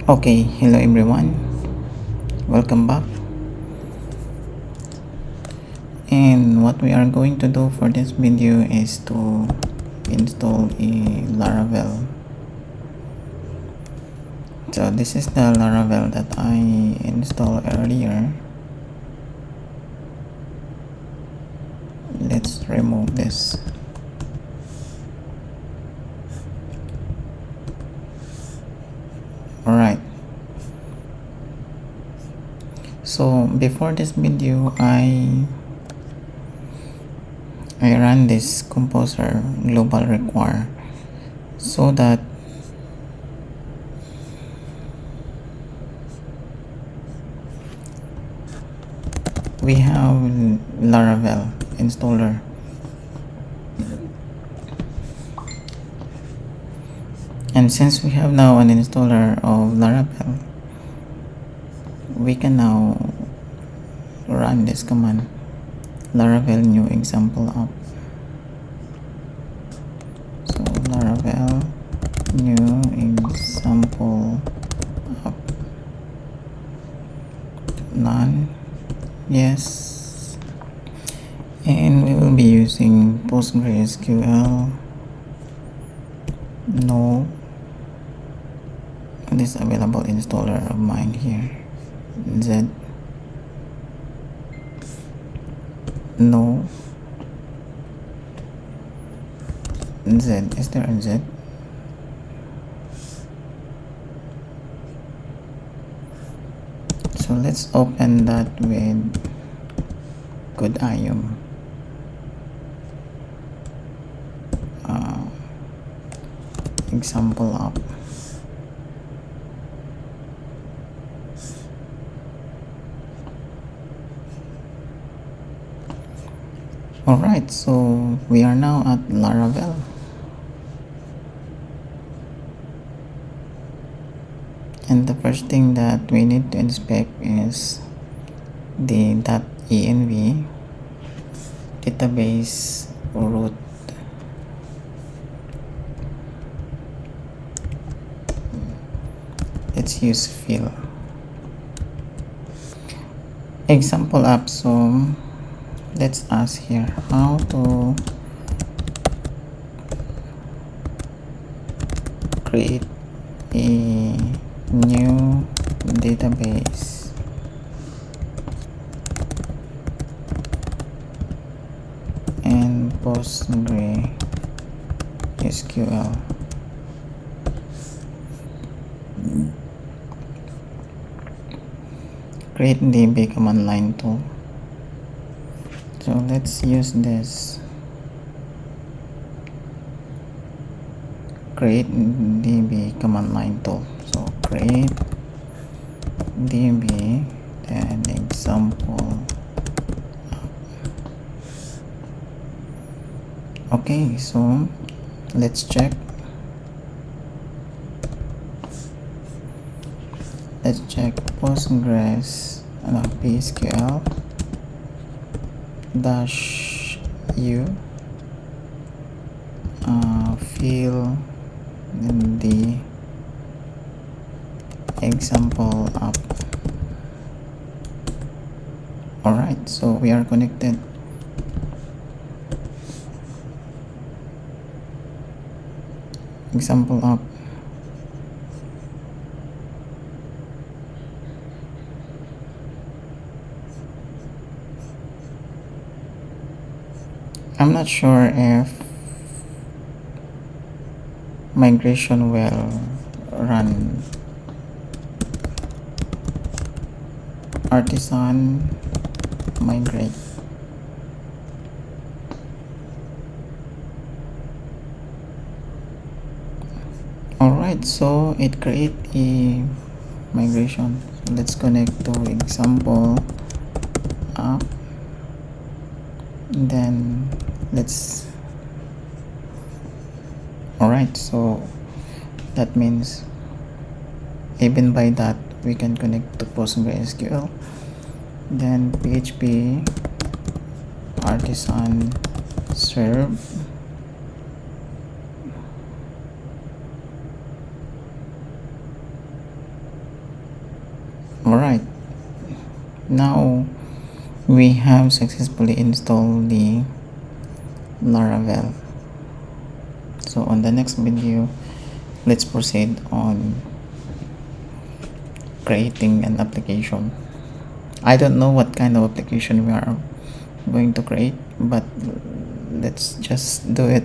Okay, hello everyone, welcome back. And what we are going to do for this video is to install a Laravel. So this is the Laravel that I installed earlier. Let's remove this. Alright, so before this video I ran this composer global require so that we have Laravel installer. And since we have now an installer of Laravel, we can now run this command, Laravel new example app. So Laravel new example app, none, yes, and we will be using postgresql, no. This available installer of mine here, Z, no, Z, is there a Z? So let's open that with good IOM. Example app. Alright, so we are now at Laravel. And the first thing that we need to inspect is the .env database root. Let's use fill. Example app, so let's ask here how to create a new database. And postgresql. Create db command line tool. So let's use this. Create db command line tool. So create db then example. Okay, so let's check. Let's check PSQL dash u fill in the example app. Alright, so we are connected. Example app. I'm not sure if migration will run. Artisan migrate. Alright, so it create a migration. So let's connect to example app. Then let's, alright, so that means even by that we can connect to PostgreSQL. Then PHP artisan serve. Alright, now we have successfully installed the Laravel. So on the next video, let's proceed on creating an application. I don't know what kind of application we are going to create, but let's just do it.